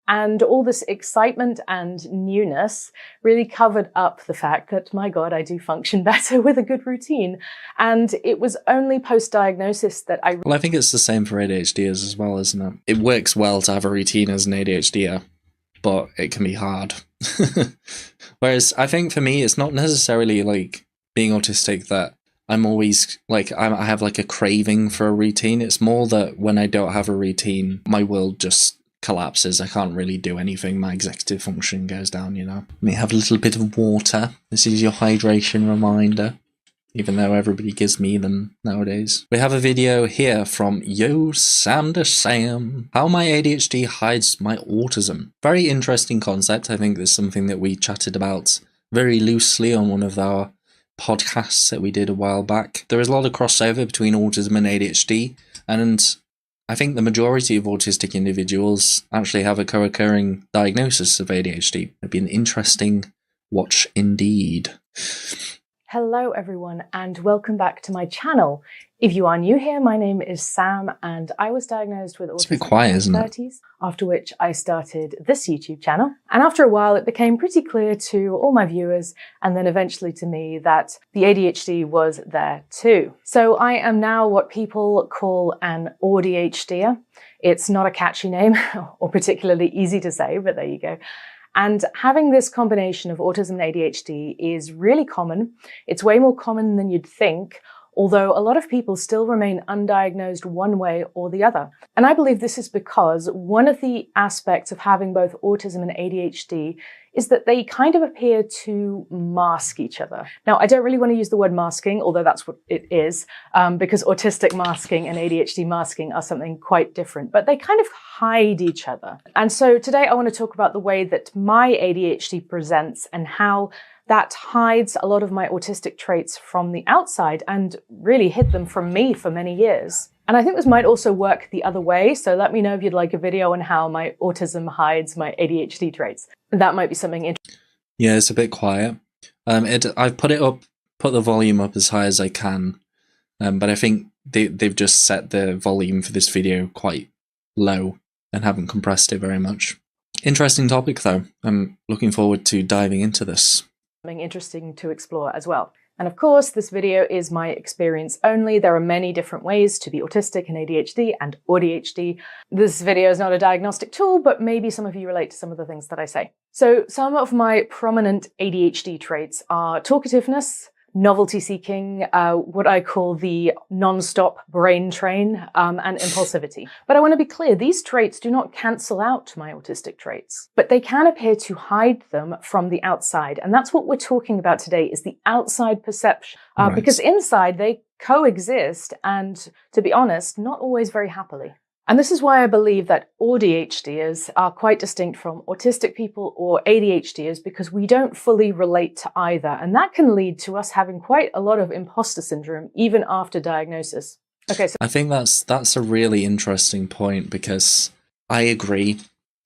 And all this excitement and newness really covered up the fact that, my God, I do function better with a good routine. And it was only post-diagnosis that I... Well, I think it's the same for ADHDers as well, isn't it? It works well to have a routine as an ADHDer, but it can be hard. Whereas I think for me, it's not necessarily like being autistic that I'm always like, I have like a craving for a routine. It's more that when I don't have a routine, my world just collapses. I can't really do anything. My executive function goes down, you know. Let me have a little bit of water. This is your hydration reminder, even though everybody gives me them nowadays. We have a video here from Yo Sam Sam. How my ADHD hides my autism. Very interesting concept. I think there's something that we chatted about very loosely on one of our podcasts that we did a while back. There is a lot of crossover between autism and ADHD, and I think the majority of autistic individuals actually have a co-occurring diagnosis of ADHD. It'd be an interesting watch indeed. Hello everyone and welcome back to my channel. If you are new here, my name is Sam and I was diagnosed with autism in my 30s, after which I started this YouTube channel. And after a while it became pretty clear to all my viewers and then eventually to me that the ADHD was there too. So I am now what people call an ADHDer. It's not a catchy name or particularly easy to say, but there you go. And having this combination of autism and ADHD is really common. It's way more common than you'd think, although a lot of people still remain undiagnosed one way or the other. And I believe this is because one of the aspects of having both autism and ADHD is that they kind of appear to mask each other. Now, I don't really want to use the word masking, although that's what it is, because autistic masking and ADHD masking are something quite different, but they kind of hide each other. And so today I want to talk about the way that my ADHD presents and how that hides a lot of my autistic traits from the outside and really hid them from me for many years. And I think this might also work the other way, so let me know if you'd like a video on how my autism hides my ADHD traits. That might be something interesting. Yeah, it's a bit quiet. I've put the volume up as high as I can, but I think they've just set the volume for this video quite low and haven't compressed it very much. Interesting topic though. I'm looking forward to diving into this. Something interesting to explore as well. And of course, this video is my experience only. There are many different ways to be autistic and ADHD and ADHD. This video is not a diagnostic tool, but maybe some of you relate to some of the things that I say. So some of my prominent ADHD traits are talkativeness, novelty seeking, what I call the non-stop brain train, and impulsivity. But I want to be clear, these traits do not cancel out my autistic traits, but they can appear to hide them from the outside. And that's what we're talking about today, is the outside perception, right. Because inside they coexist and, to be honest, not always very happily. And this is why I believe that ADHDers are quite distinct from autistic people or ADHDers, because we don't fully relate to either. And that can lead to us having quite a lot of imposter syndrome even after diagnosis. Okay, so I think that's a really interesting point, because I agree.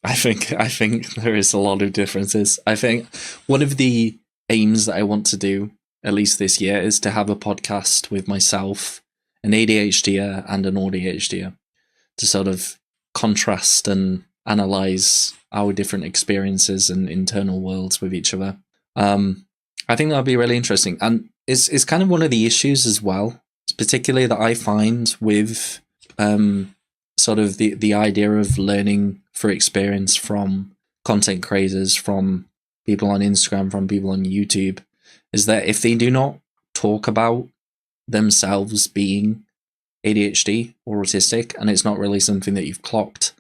I think there is a lot of differences. I think one of the aims that I want to do, at least this year, is to have a podcast with myself, an ADHDer and an ADHDer, to sort of contrast and analyze our different experiences and internal worlds with each other. I think that'd be really interesting. And it's kind of one of the issues as well, particularly that I find with sort of the idea of learning for experience from content creators, from people on Instagram, from people on YouTube, is that if they do not talk about themselves being ADHD or autistic, and it's not really something that you've clocked,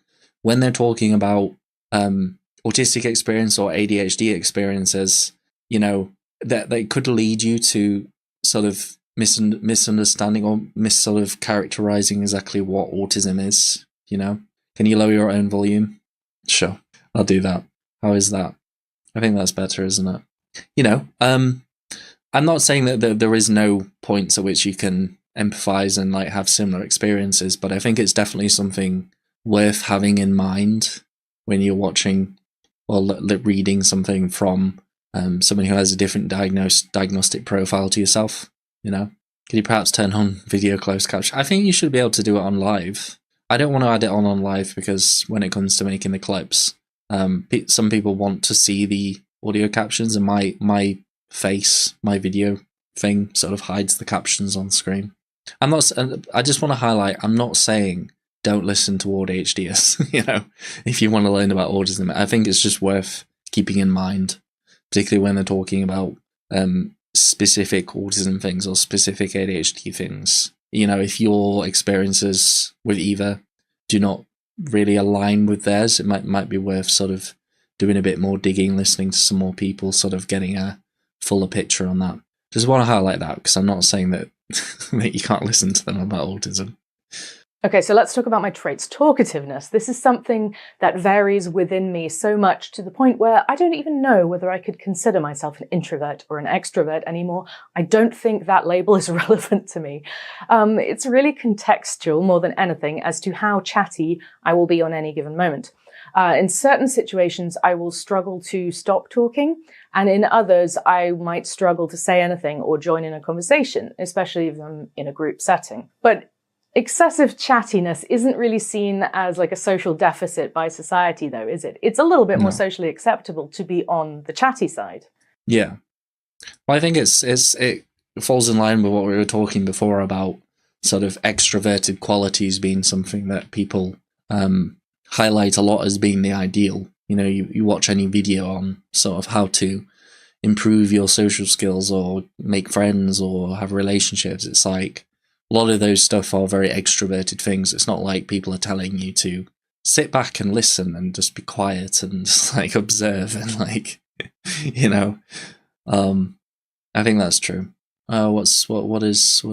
when they're talking about autistic experience or ADHD experiences, you know, that they could lead you to sort of misunderstanding or sort of characterizing exactly what autism is, you know. Can you lower your own volume? Sure, I'll do that. How is that? I think that's better, isn't it? You know, I'm not saying that there is no points at which you can empathize and like have similar experiences, but I think it's definitely something worth having in mind when you're watching or reading something from someone who has a different diagnostic profile to yourself. You know, could you perhaps turn on video closed caption? I think you should be able to do it on live. I don't want to add it on live because when it comes to making the clips, Some people want to see the audio captions, and my face, my video thing sort of hides the captions on screen. I just want to highlight, I'm not saying don't listen to ADHDers, if you want to learn about autism. I think it's just worth keeping in mind, particularly when they're talking about specific autism things or specific ADHD things. If your experiences with either do not really align with theirs, it might be worth sort of doing a bit more digging, listening to some more people, sort of getting a fuller picture on that. Just want to highlight that, because I'm not saying that that you can't listen to them about autism. Okay, so let's talk about my traits. Talkativeness. This is something that varies within me so much to the point where I don't even know whether I could consider myself an introvert or an extrovert anymore. I don't think that label is relevant to me. It's really contextual more than anything as to how chatty I will be on any given moment. In certain situations, I will struggle to stop talking, and in others, I might struggle to say anything or join in a conversation, especially if I'm in a group setting. But excessive chattiness isn't really seen as like a social deficit by society, though, is it? It's a little bit more socially acceptable to be on the chatty side. Yeah. Well, I think it falls in line with what we were talking before about sort of extroverted qualities being something that people highlight a lot as being the ideal. You watch any video on sort of how to improve your social skills or make friends or have relationships. It's like, a lot of those stuff are very extroverted things. It's not like people are telling you to sit back and listen and just be quiet and just like observe and like, I think that's true. What is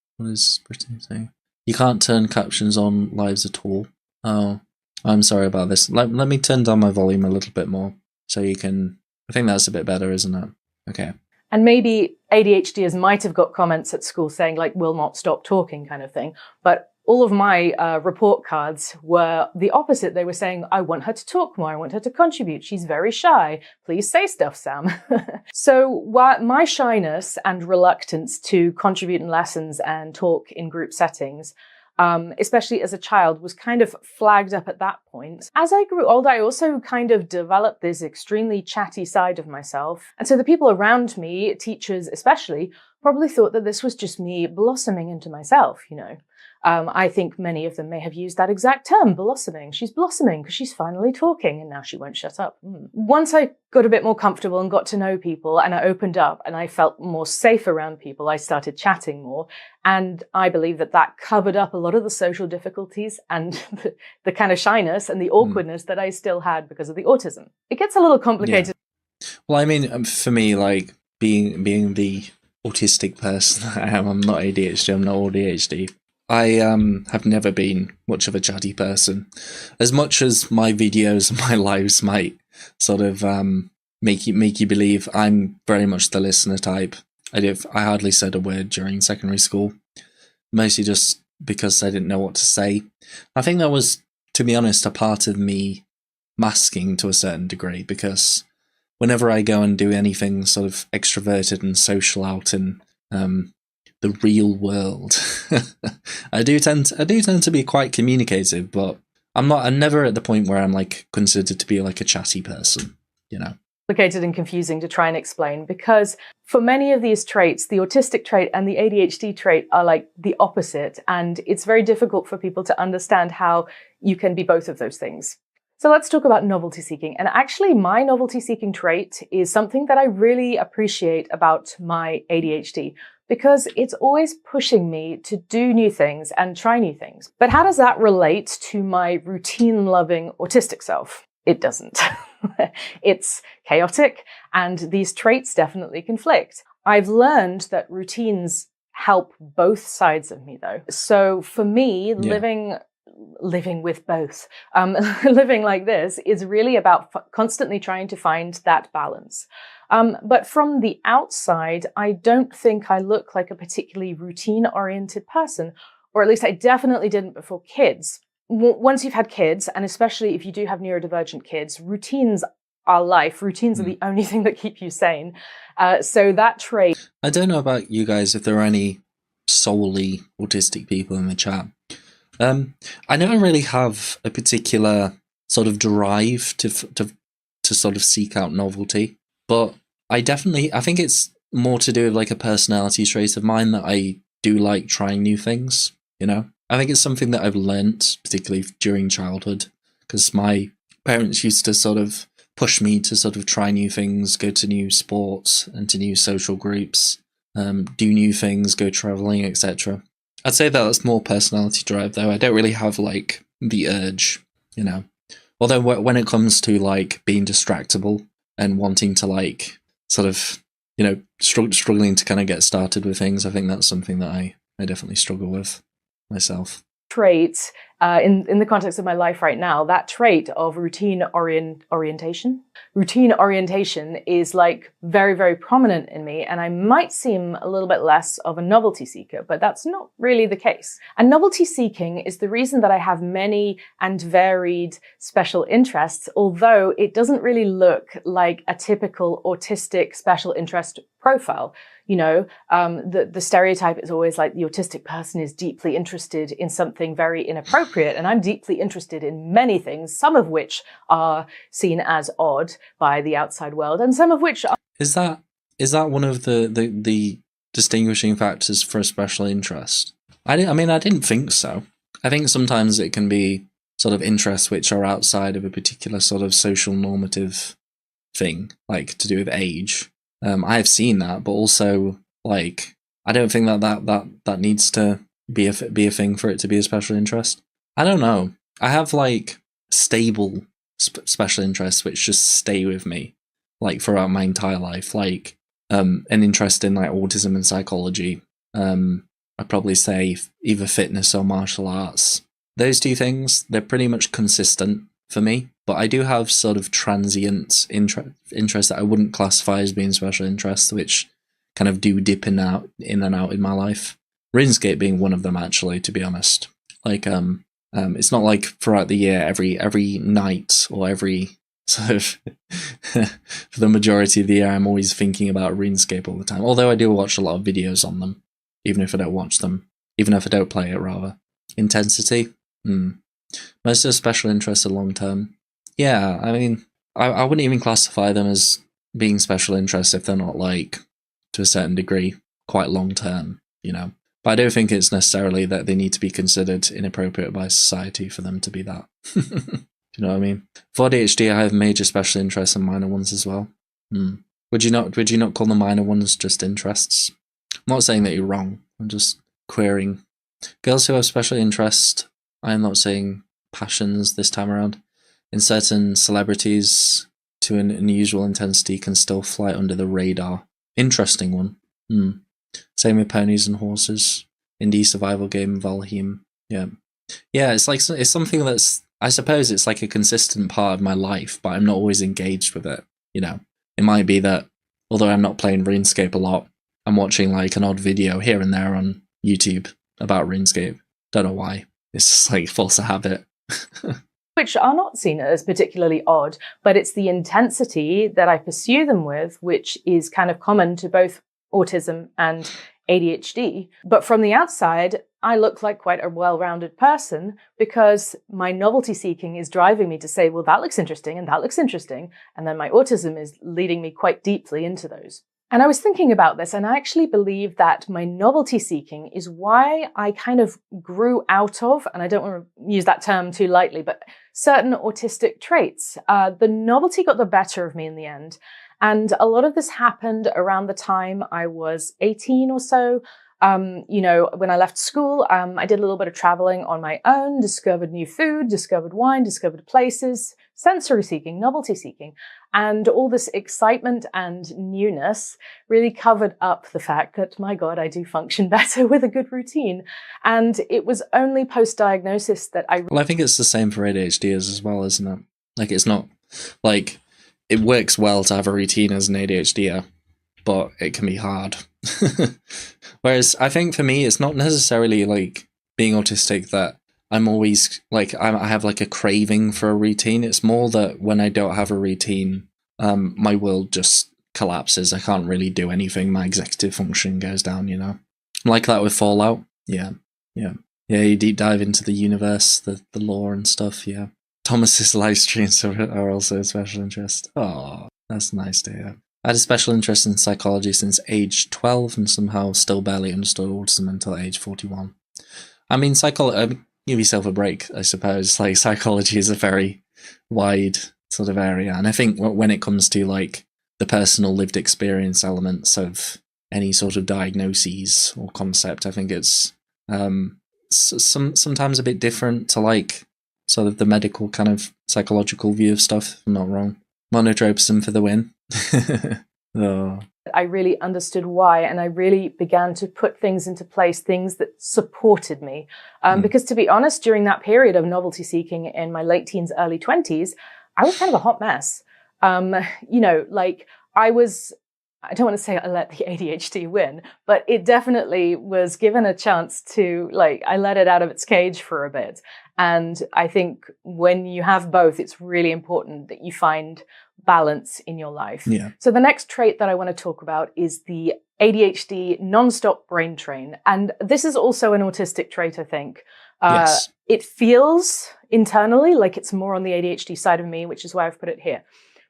Brittany saying? You can't turn captions on lives at all. Oh, I'm sorry about this. Let me turn down my volume a little bit more so you can. I think that's a bit better, isn't it? Okay. And maybe ADHDers might have got comments at school saying, like, will not stop talking kind of thing. But all of my report cards were the opposite. They were saying, I want her to talk more. I want her to contribute. She's very shy. Please say stuff, Sam. So my shyness and reluctance to contribute in lessons and talk in group settings, especially as a child, was kind of flagged up at that point. As I grew older, I also kind of developed this extremely chatty side of myself. And so the people around me, teachers especially, probably thought that this was just me blossoming into myself, I think many of them may have used that exact term, blossoming. She's blossoming because she's finally talking and now she won't shut up. Once I got a bit more comfortable and got to know people and I opened up and I felt more safe around people, I started chatting more. And I believe that covered up a lot of the social difficulties and the kind of shyness and the awkwardness that I still had because of the autism. It gets a little complicated. Yeah. Well, I mean, for me, like being the autistic person I am, I'm not ADHD, I'm not ADHD. I have never been much of a chatty person. As much as my videos and my lives might sort of make you believe, I'm very much the listener type. I hardly said a word during secondary school, mostly just because I didn't know what to say. I think that was, to be honest, a part of me masking to a certain degree, because whenever I go and do anything sort of extroverted and social out in the real world, I do tend to be quite communicative, but I'm never at the point where I'm like considered to be like a chatty person, Complicated and confusing to try and explain, because for many of these traits, the autistic trait and the ADHD trait are like the opposite, and it's very difficult for people to understand how you can be both of those things. So let's talk about novelty seeking. And actually, my novelty seeking trait is something that I really appreciate about my ADHD, because it's always pushing me to do new things and try new things. But how does that relate to my routine-loving autistic self? It doesn't. It's chaotic, and these traits definitely conflict. I've learned that routines help both sides of me, though. So for me, living with both, living like this is really about constantly trying to find that balance. But from the outside, I don't think I look like a particularly routine-oriented person, or at least I definitely didn't before kids. Once you've had kids, and especially if you do have neurodivergent kids, routines are life. Routines are the only thing that keep you sane. So that trait... I don't know about you guys, if there are any solely autistic people in the chat. I never really have a particular sort of drive to sort of seek out novelty. But I think it's more to do with like a personality trait of mine that I do like trying new things, you know? I think it's something that I've learnt, particularly during childhood, because my parents used to sort of push me to sort of try new things, go to new sports and to new social groups, do new things, go traveling, etc. I'd say that that's more personality drive, though. I don't really have like the urge, you know? Although when it comes to like being distractible and wanting to like sort of, you know, struggling to kind of get started with things, I think that's something that I definitely struggle with myself. Traits in the context of my life right now, that trait of routine orientation is like very, very prominent in me, and I might seem a little bit less of a novelty seeker, but that's not really the case. And novelty seeking is the reason that I have many and varied special interests, although it doesn't really look like a typical autistic special interest profile. You know, the stereotype is always like the autistic person is deeply interested in something very inappropriate, and I'm deeply interested in many things, some of which are seen as odd by the outside world, and some of which are... Is that one of the distinguishing factors for a special interest? I didn't think so. I think sometimes it can be sort of interests which are outside of a particular sort of social normative thing, like to do with age. I have seen that, but also like I don't think that needs to be a thing for it to be a special interest. I don't know. I have like stable special interests which just stay with me like throughout my entire life. Like an interest in like autism and psychology. I'd probably say either fitness or martial arts. Those two things, they're pretty much consistent for me. But I do have sort of transient interests that I wouldn't classify as being special interests, which kind of do dip in and out in my life. RuneScape being one of them, actually, to be honest. Like, it's not like throughout the year, every night or every sort of for the majority of the year, I'm always thinking about RuneScape all the time. Although I do watch a lot of videos on them, even if I don't watch them, even if I don't play it, rather. Intensity. Most of the special interests are long term. Yeah, I mean, I wouldn't even classify them as being special interests if they're not, like, to a certain degree, quite long term, you know. But I don't think it's necessarily that they need to be considered inappropriate by society for them to be that. Do you know what I mean? For ADHD, I have major special interests and minor ones as well. Would you not call the minor ones just interests? I'm not saying that you're wrong. I'm just querying. Girls who have special interest, I'm not saying passions this time around, in certain celebrities to an unusual intensity can still fly under the radar. Interesting one. Same with ponies and horses. Indie survival game Valheim. Yeah, it's something that's, I suppose it's like a consistent part of my life, but I'm not always engaged with it. You know, it might be that although I'm not playing RuneScape a lot, I'm watching like an odd video here and there on YouTube about RuneScape. Don't know why. It's just like force of habit. Which are not seen as particularly odd, but it's the intensity that I pursue them with, which is kind of common to both autism and ADHD. But from the outside, I look like quite a well-rounded person because my novelty seeking is driving me to say, well, that looks interesting and that looks interesting. And then my autism is leading me quite deeply into those. And I was thinking about this, and I actually believe that my novelty seeking is why I kind of grew out of, and I don't want to use that term too lightly, but certain autistic traits. The novelty got the better of me in the end. And a lot of this happened around the time I was 18 or so. You know, when I left school, I did a little bit of traveling on my own, discovered new food, discovered wine, discovered places, sensory seeking, novelty seeking. And all this excitement and newness really covered up the fact that, my God, I do function better with a good routine. And it was only post-diagnosis that Well, I think it's the same for ADHD as well, isn't it? Like, it's not, like, it works well to have a routine as an ADHDer, but it can be hard. Whereas I think for me, it's not necessarily like being autistic that I'm always like, I have like a craving for a routine. It's more that when I don't have a routine, my world just collapses. I can't really do anything. My executive function goes down, you know? Like that with Fallout. Yeah. You deep dive into the universe, the lore and stuff. Yeah. Thomas's live streams are also a special interest. Oh, that's nice to hear. I had a special interest in psychology since age 12 and somehow still barely understood autism until age 41. I mean, give yourself a break, I suppose. Like, psychology is a very wide sort of area. And I think when it comes to, like, the personal lived experience elements of any sort of diagnoses or concept, I think it's sometimes a bit different to, like, sort of the medical kind of psychological view of stuff, if I'm not wrong. Monotropism for the win. Oh. I really understood why, and I really began to put things into place, things that supported me. Because to be honest, during that period of novelty seeking in my late teens, early 20s, I was kind of a hot mess. You know, like I don't want to say I let the ADHD win, but it definitely was given a chance to, like, I let it out of its cage for a bit. And I think when you have both, it's really important that you find balance in your life. Yeah. So the next trait that I want to talk about is the ADHD non-stop brain drain. And this is also an autistic trait, I think. Yes. It feels internally like it's more on the ADHD side of me, which is why I've put it here.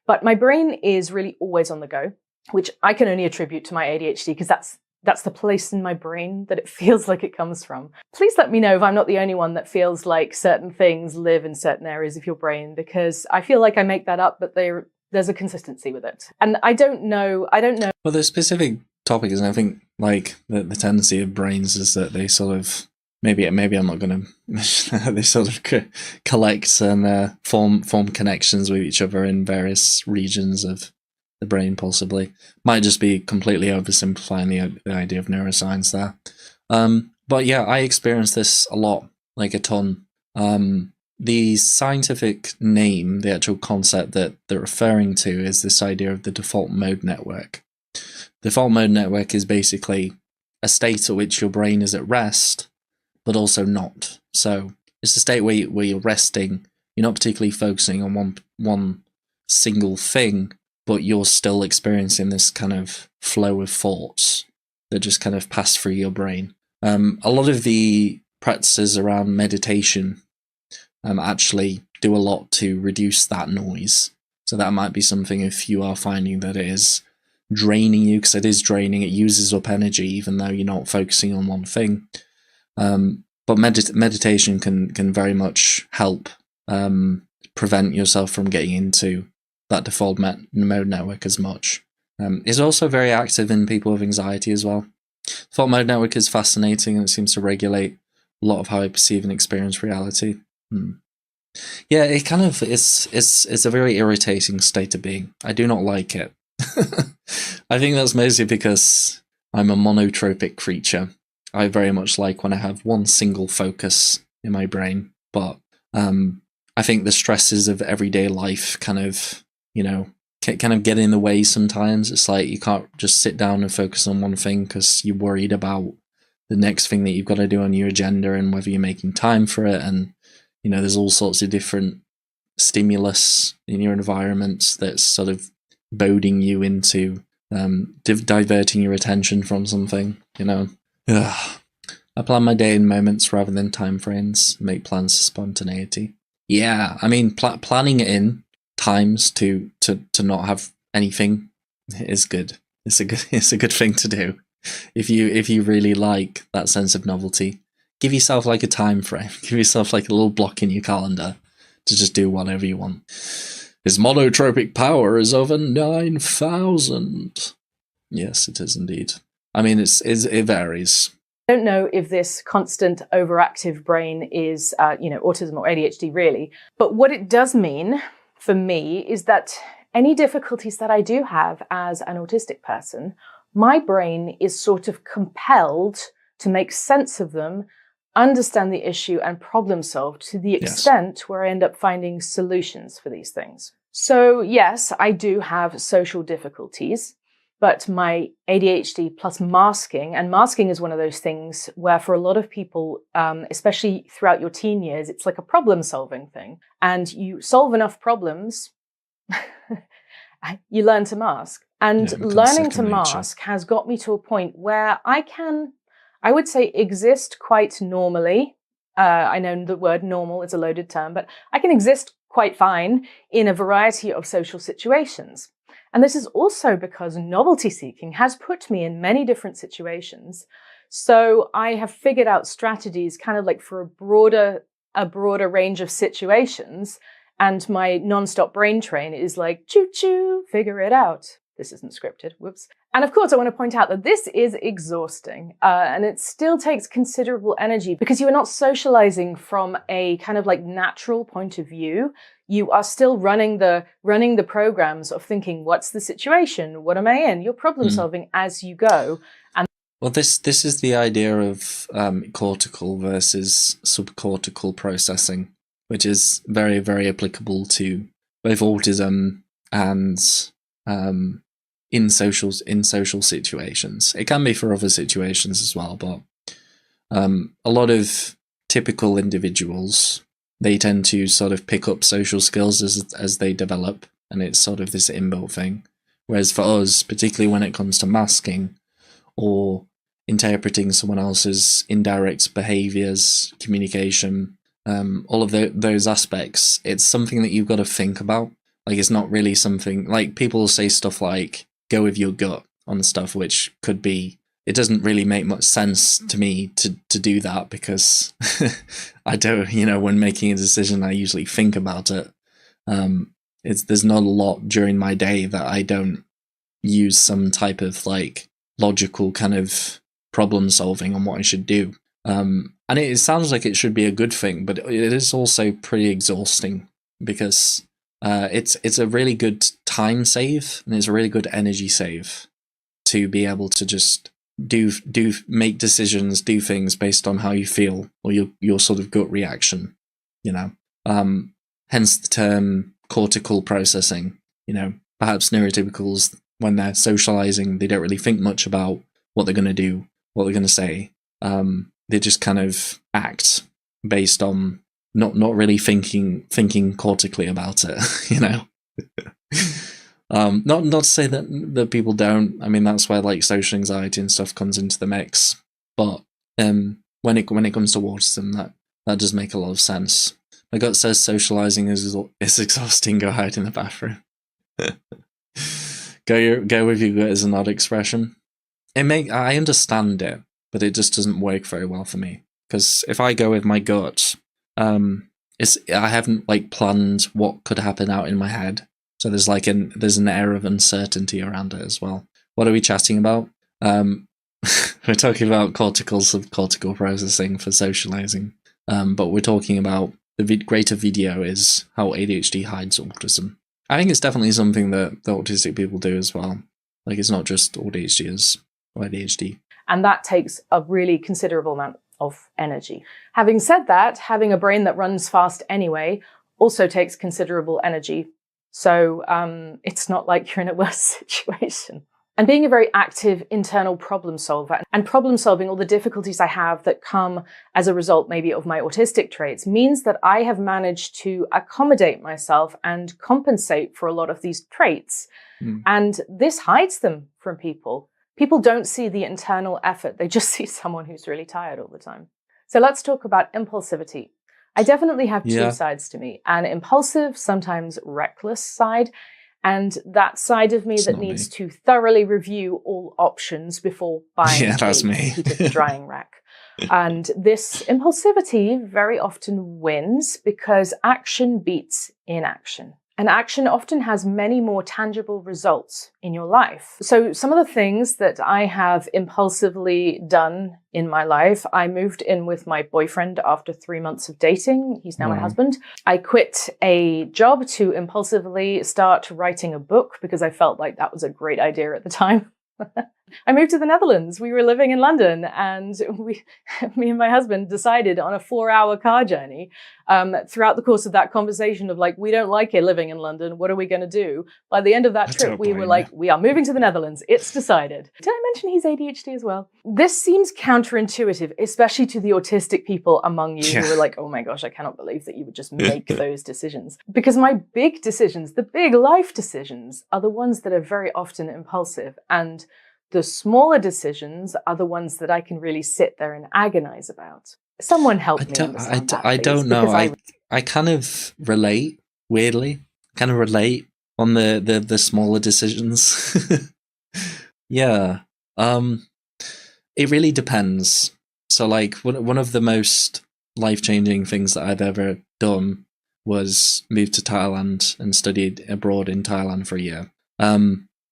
But my brain is really always on the go, which I can only attribute to my ADHD because that's the place in my brain that it feels like it comes from. Please let me know if I'm not the only one that feels like certain things live in certain areas of your brain, because I feel like I make that up, but there's a consistency with it. And I don't know. Well, there's specific topics, and I think, like, the tendency of brains is that they sort of, maybe I'm not going to, they sort of collect and form connections with each other in various regions of the brain, possibly. Might just be completely oversimplifying the idea of neuroscience there. But yeah, I experienced this a lot, like a ton. The scientific name, the actual concept that they're referring to, is this idea of the default mode network. The default mode network is basically a state at which your brain is at rest, but also not. So it's a state where you're resting, you're not particularly focusing on one single thing, but you're still experiencing this kind of flow of thoughts that just kind of pass through your brain. A lot of the practices around meditation actually do a lot to reduce that noise. So that might be something if you are finding that it is draining you, because it is draining, it uses up energy even though you're not focusing on one thing. But meditation can very much help prevent yourself from getting into that default mode network as much. It's also very active in people with anxiety as well. Default mode network is fascinating, and it seems to regulate a lot of how I perceive and experience reality. Yeah, it kind of it's a very irritating state of being. I do not like it. I think that's mostly because I'm a monotropic creature. I very much like when I have one single focus in my brain, but I think the stresses of everyday life kind of, kind of get in the way sometimes. It's like you can't just sit down and focus on one thing because you're worried about the next thing that you've got to do on your agenda and whether you're making time for it. And, there's all sorts of different stimulus in your environment that's sort of boding you into diverting your attention from something, Ugh. I plan my day in moments rather than time frames, make plans for spontaneity. Yeah, I mean, planning it in times to not have anything is good. It's a good thing to do. If you really like that sense of novelty, give yourself like a time frame. Give yourself like a little block in your calendar to just do whatever you want. His monotropic power is over 9,000. Yes, it is indeed. I mean, it varies. I don't know if this constant overactive brain is, autism or ADHD really, but what it does mean for me is that any difficulties that I do have as an autistic person, my brain is sort of compelled to make sense of them, understand the issue and problem solve to the extent where I end up finding solutions for these things. So yes, I do have social difficulties, but my ADHD plus masking, and masking is one of those things where for a lot of people, especially throughout your teen years, it's like a problem solving thing. And you solve enough problems, you learn to mask. And learning to mask has got me to a point where I would say, exist quite normally. I know the word normal is a loaded term, but I can exist quite fine in a variety of social situations. And this is also because novelty seeking has put me in many different situations. So I have figured out strategies kind of like for a broader range of situations. And my nonstop brain train is like, choo choo, figure it out. This isn't scripted. Whoops. And of course, I want to point out that this is exhausting, and it still takes considerable energy because you are not socializing from a kind of like natural point of view. You are still running the programs of thinking, what's the situation? What am I in? You're problem solving as you go. And well, this is the idea of cortical versus subcortical processing, which is very, very applicable to both autism and in social situations. It can be for other situations as well, but a lot of typical individuals, they tend to sort of pick up social skills as they develop, and it's sort of this inbuilt thing. Whereas for us, particularly when it comes to masking or interpreting someone else's indirect behaviors, communication, all of those aspects, it's something that you've got to think about. Like, it's not really something, like, people say stuff like, go with your gut on stuff, which could be, it doesn't really make much sense to me to do that, because I don't, when making a decision, I usually think about it. There's not a lot during my day that I don't use some type of like logical kind of problem solving on what I should do. And it sounds like it should be a good thing, but it is also pretty exhausting, because it's a really good time save, and it's a really good energy save to be able to just make decisions, do things based on how you feel, or your sort of gut reaction, hence the term cortical processing. Perhaps neurotypicals, when they're socializing, they don't really think much about what they're going to do, what they're going to say. They just kind of act based on not really thinking cortically about it, Not to say that people don't. I mean, that's where like social anxiety and stuff comes into the mix. But when it comes to autism, that does make a lot of sense. My gut says socializing is exhausting. Go hide in the bathroom. Go with your gut is an odd expression. I understand it, but it just doesn't work very well for me. Because if I go with my gut, I haven't like planned what could happen out in my head. So there's an air of uncertainty around it as well. What are we chatting about? We're talking about cortical subcortical processing for socializing. But we're talking about the greater video is how ADHD hides autism. I think it's definitely something that the autistic people do as well. Like, it's not just ADHD or ADHD. And that takes a really considerable amount of energy. Having said that, having a brain that runs fast anyway also takes considerable energy. So it's not like you're in a worse situation. And being a very active internal problem solver and problem solving all the difficulties I have that come as a result maybe of my autistic traits means that I have managed to accommodate myself and compensate for a lot of these traits. And this hides them from people. People don't see the internal effort. They just see someone who's really tired all the time. So let's talk about impulsivity. I definitely have two sides to me, an impulsive, sometimes reckless side, and that side of me that needs to thoroughly review all options before buying a heated drying rack. And this impulsivity very often wins because action beats inaction. And action often has many more tangible results in your life. So some of the things that I have impulsively done in my life, I moved in with my boyfriend after 3 months of dating. He's now my husband. I quit a job to impulsively start writing a book because I felt like that was a great idea at the time. I moved to the Netherlands. We were living in London, and me and my husband decided on a 4-hour car journey throughout the course of that conversation of like, we don't like it living in London. What are we going to do? By the end of that trip, we were like, we are moving to the Netherlands. It's decided. Did I mention he's ADHD as well? This seems counterintuitive, especially to the autistic people among you who are like, oh my gosh, I cannot believe that you would just make those decisions. Because my big decisions, the big life decisions, are the ones that are very often impulsive. And the smaller decisions are the ones that I can really sit there and agonize about. Someone help me understand that, I please, don't know. I kind of relate, weirdly. Kind of relate on the smaller decisions. Yeah. It really depends. So like one of the most life-changing things that I've ever done was move to Thailand and studied abroad in Thailand for a year.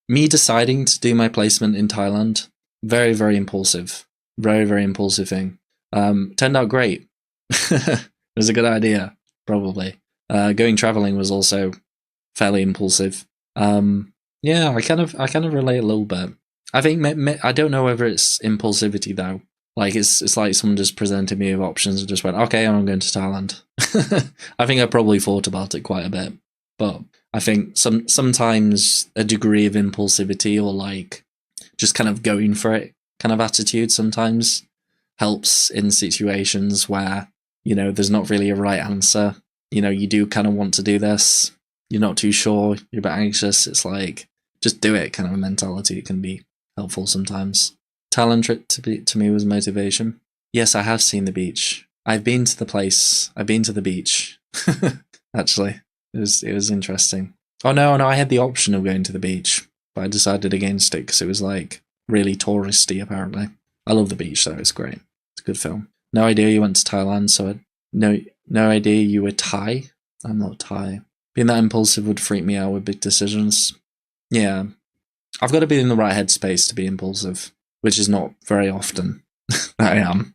Me deciding to do my placement in Thailand, very, very impulsive. Very, very impulsive thing. Turned out great. It was a good idea, probably. Going traveling was also fairly impulsive. Yeah, I kind of relate a little bit. I think I don't know whether it's impulsivity though. Like it's like someone just presented me with options and just went, okay, I'm going to Thailand. I think I probably thought about it quite a bit, but I think sometimes a degree of impulsivity or like just kind of going for it kind of attitude sometimes helps in situations where, you know, there's not really a right answer. You know, you do kind of want to do this. You're not too sure. You're a bit anxious. It's like, just do it kind of a mentality. It can be helpful sometimes. Thailand trip to me was motivation. Yes, I have seen the beach. I've been to the place. I've been to the beach. Actually, it was interesting. Oh no, I had the option of going to the beach, but I decided against it because it was like really touristy. Apparently, I love the beach though. It's great. It's a good film. No idea you went to Thailand, so no idea you were Thai. I'm not Thai. Being that impulsive would freak me out with big decisions. Yeah, I've got to be in the right headspace to be impulsive, which is not very often that I am.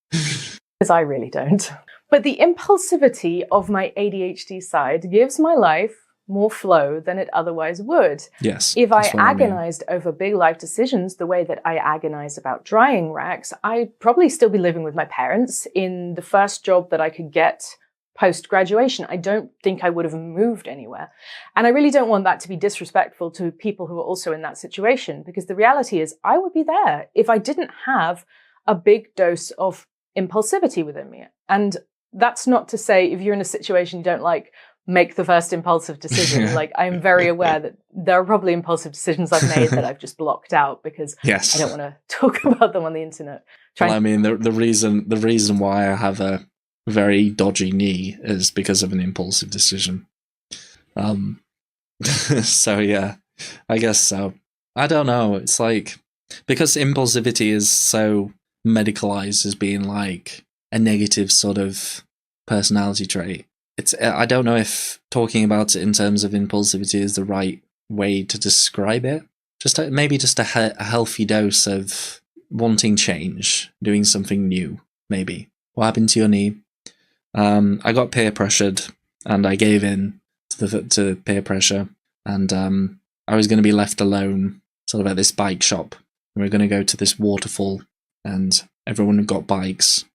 Because I really don't. But the impulsivity of my ADHD side gives my life more flow than it otherwise would. Yes. If I agonized over big life decisions the way that I agonize about drying racks, I'd probably still be living with my parents in the first job that I could get post-graduation. I don't think I would have moved anywhere. And I really don't want that to be disrespectful to people who are also in that situation, because the reality is I would be there if I didn't have a big dose of impulsivity within me. And that's not to say if you're in a situation you don't like, make the first impulsive decision. Like, I'm very aware that there are probably impulsive decisions I've made that I've just blocked out because I don't want to talk about them on the internet. Well, I mean, the reason why I have a very dodgy knee is because of an impulsive decision. So yeah, I guess so. I don't know. It's like, because impulsivity is so medicalized as being like a negative sort of personality trait. I don't know if talking about it in terms of impulsivity is the right way to describe it. Maybe just a healthy dose of wanting change, doing something new, maybe. What happened to your knee? I got peer pressured and I gave in to peer pressure, and I was going to be left alone sort of at this bike shop. We were going to go to this waterfall and everyone had got bikes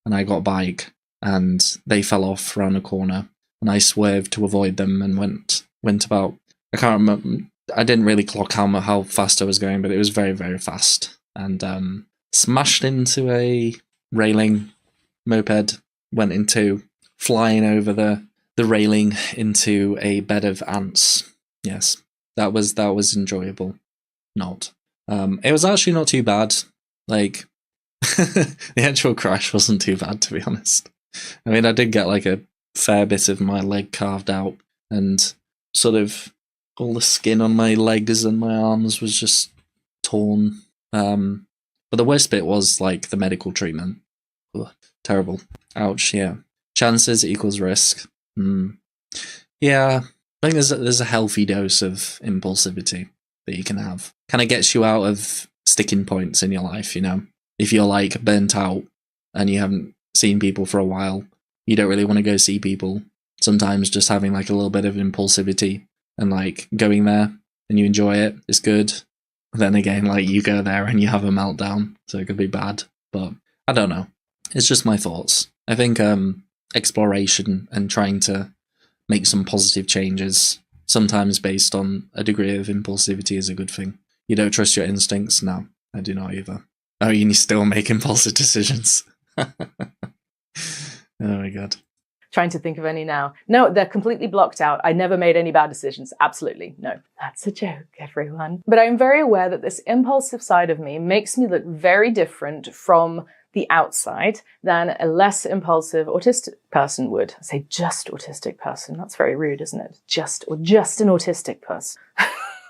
and I got a bike and they fell off around a corner and I swerved to avoid them and went about, I can't remember, I didn't really clock how fast I was going, but it was very, very fast, and smashed into a railing. Moped went into flying over the railing into a bed of ants. Yes, that was enjoyable. Not. It was actually not too bad. Like, the actual crash wasn't too bad, to be honest. I mean, I did get like a fair bit of my leg carved out, and sort of all the skin on my legs and my arms was just torn. But the worst bit was like the medical treatment. Ugh, terrible. Ouch. Yeah. Chances equals risk. Yeah, I think there's a healthy dose of impulsivity that you can have. Kind of gets you out of sticking points in your life, you know. If you're like burnt out and you haven't seen people for a while, you don't really want to go see people. Sometimes just having like a little bit of impulsivity and like going there and you enjoy it is good. Then again, like you go there and you have a meltdown, so it could be bad. But I don't know. It's just my thoughts. I think exploration and trying to make some positive changes, sometimes based on a degree of impulsivity, is a good thing. You don't trust your instincts? No, I do not either. Oh, you still make impulsive decisions. Oh my god. Trying to think of any now. No, they're completely blocked out. I never made any bad decisions. Absolutely. No. That's a joke, everyone. But I'm very aware that this impulsive side of me makes me look very different from the outside than a less impulsive autistic person would. I say just autistic person. That's very rude, isn't it? Just an autistic person.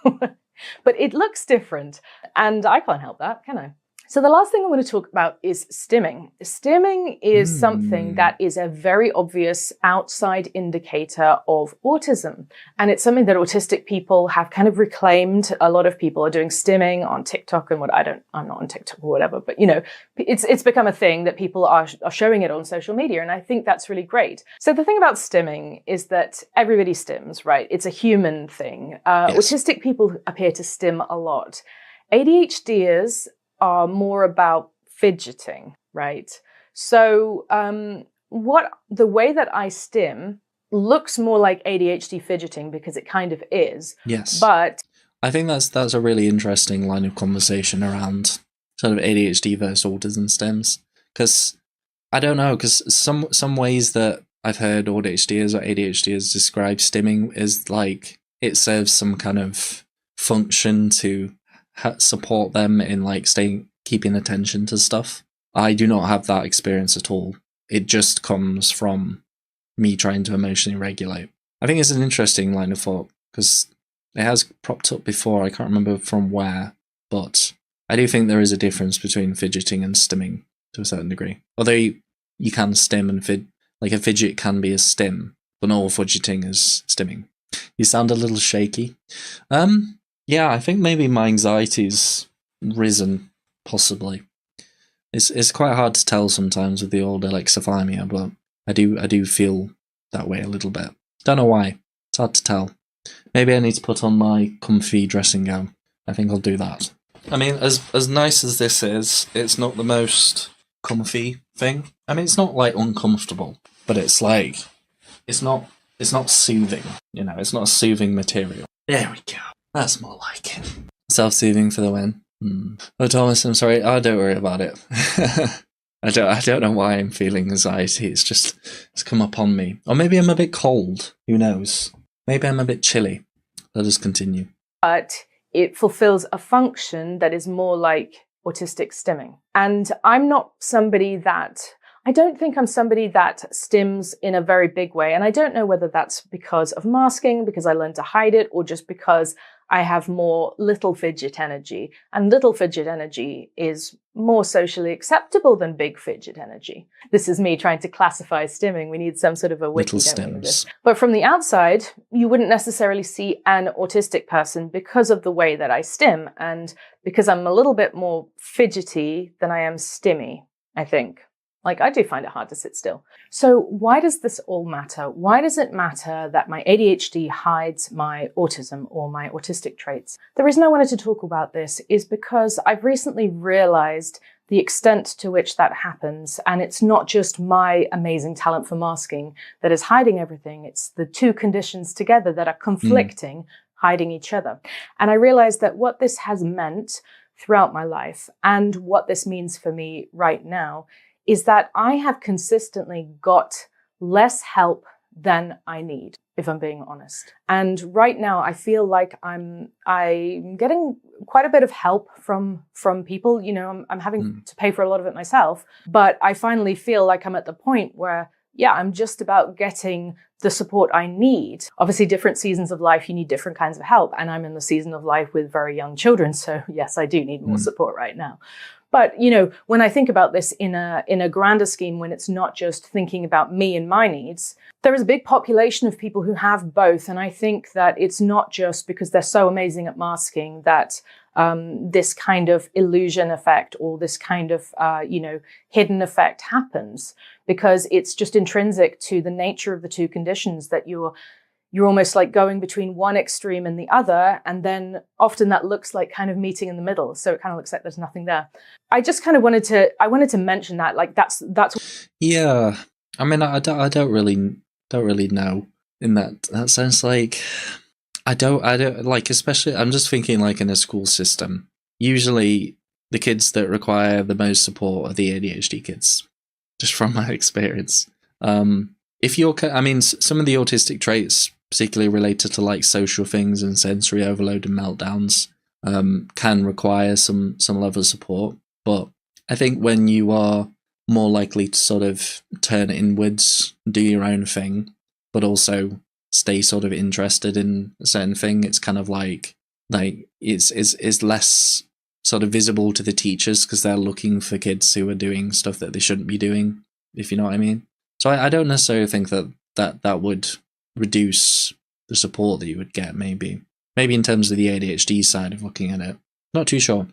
But it looks different, and I can't help that, can I? So the last thing I want to talk about is stimming. Stimming is something that is a very obvious outside indicator of autism. And it's something that autistic people have kind of reclaimed. A lot of people are doing stimming on TikTok and I'm not on TikTok or whatever, but it's become a thing that people are showing it on social media. And I think that's really great. So the thing about stimming is that everybody stims, right? It's a human thing. Yes. Autistic people appear to stim a lot. ADHDers are more about fidgeting, right? So the way that I stim looks more like ADHD fidgeting because it kind of is. Yes. But I think that's a really interesting line of conversation around sort of ADHD versus autism stims. Because I don't know, because some ways that I've heard ADHDers or ADHDers describe stimming is like it serves some kind of function to support them in like keeping attention to stuff. I do not have that experience at all. It just comes from me trying to emotionally regulate. I think it's an interesting line of thought because it has propped up before. I can't remember from where, but I do think there is a difference between fidgeting and stimming to a certain degree. Although you can stim and like a fidget can be a stim, but not all fidgeting is stimming. You sound a little shaky. Yeah, I think maybe my anxiety's risen, possibly. It's quite hard to tell sometimes with the old alexithymia, but I do feel that way a little bit. Don't know why. It's hard to tell. Maybe I need to put on my comfy dressing gown. I think I'll do that. I mean, as nice as this is, it's not the most comfy thing. I mean, it's not like uncomfortable, but it's like it's not soothing. It's not a soothing material. There we go. That's more like it. Self-soothing for the win. Oh, Thomas, I'm sorry. Oh, don't worry about it. I don't know why I'm feeling anxiety. It's come upon me. Or maybe I'm a bit cold. Who knows? Maybe I'm a bit chilly. Let us continue. But it fulfills a function that is more like autistic stimming. And I don't think I'm somebody that stims in a very big way. And I don't know whether that's because of masking, because I learned to hide it, or just because I have more little fidget energy. And little fidget energy is more socially acceptable than big fidget energy. This is me trying to classify stimming. We need some sort of a wiki, don't we, this? But from the outside, you wouldn't necessarily see an autistic person because of the way that I stim. And because I'm a little bit more fidgety than I am stimmy, I think. Like, I do find it hard to sit still. So why does this all matter? Why does it matter that my ADHD hides my autism or my autistic traits? The reason I wanted to talk about this is because I've recently realized the extent to which that happens. And it's not just my amazing talent for masking that is hiding everything. It's the two conditions together that are conflicting, hiding each other. And I realized that what this has meant throughout my life and what this means for me right now is that I have consistently got less help than I need, if I'm being honest. And right now, I feel like I'm getting quite a bit of help from people. I'm having to pay for a lot of it myself, but I finally feel like I'm at the point where, I'm just about getting the support I need. Obviously, different seasons of life, you need different kinds of help. And I'm in the season of life with very young children. So yes, I do need more support right now. But, when I think about this in a grander scheme, when it's not just thinking about me and my needs, there is a big population of people who have both. And I think that it's not just because they're so amazing at masking that this kind of illusion effect or this kind of, hidden effect happens, because it's just intrinsic to the nature of the two conditions that you're almost like going between one extreme and the other. And then often that looks like kind of meeting in the middle. So it kind of looks like there's nothing there. I just kind of wanted to mention that, like, that's. Yeah. I mean, I don't really know in that sense. Like, I don't like, especially, I'm just thinking like in a school system, usually the kids that require the most support are the ADHD kids, just from my experience. If you're, some of the autistic traits, particularly related to like social things and sensory overload and meltdowns, can require some level of support. But I think when you are more likely to sort of turn inwards, do your own thing, but also stay sort of interested in a certain thing, it's kind of like it's less sort of visible to the teachers because they're looking for kids who are doing stuff that they shouldn't be doing, if you know what I mean. So I don't necessarily think that would reduce the support that you would get, maybe in terms of the ADHD side of looking at it. Not too sure.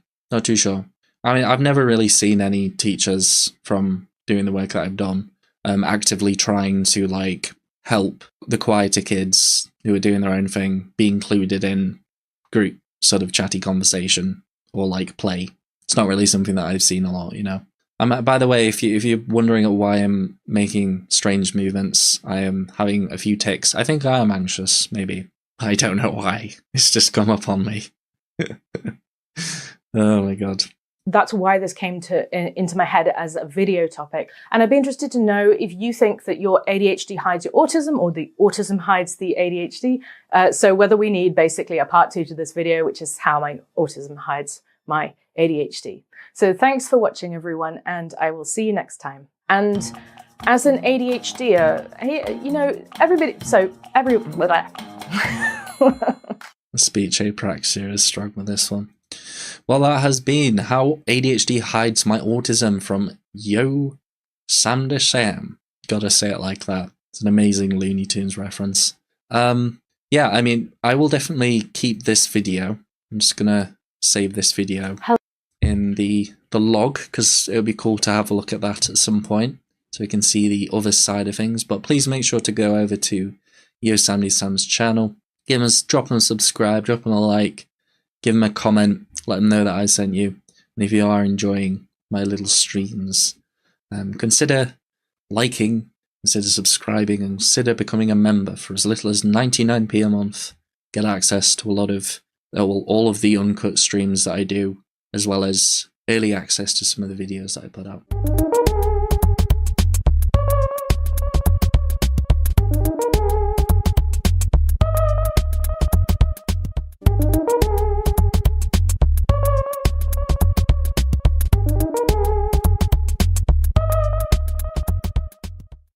I mean, I've never really seen any teachers from doing the work that I've done actively trying to like help the quieter kids who are doing their own thing be included in group sort of chatty conversation or like play. It's not really something that I've seen a lot, you know. By the way, if you're wondering why I'm making strange movements, I am having a few tics. I think I am anxious, maybe. I don't know why. It's just come up on me. Oh my god. That's why this came into my head as a video topic. And I'd be interested to know if you think that your ADHD hides your autism or the autism hides the ADHD. So whether we need basically a part 2 to this video, which is how my autism hides my ADHD. So thanks for watching, everyone, and I will see you next time. And as an ADHDer, you know, The speech apraxia is struck with this one. Well, that has been How ADHD Hides My Autism from Yo Sander Sam. Gotta say it like that. It's an amazing Looney Tunes reference. Yeah, I mean, I will definitely keep this video. I'm just gonna save this video in the log, because it would be cool to have a look at that at some point, so we can see the other side of things. But please make sure to go over to Yo Sam's channel. Drop him a subscribe, drop him a like, give him a comment, let him know that I sent you. And if you are enjoying my little streams, consider liking, consider subscribing, and consider becoming a member for as little as 99p a month. Get access to a lot of, all of the uncut streams that I do, as well as early access to some of the videos that I put out.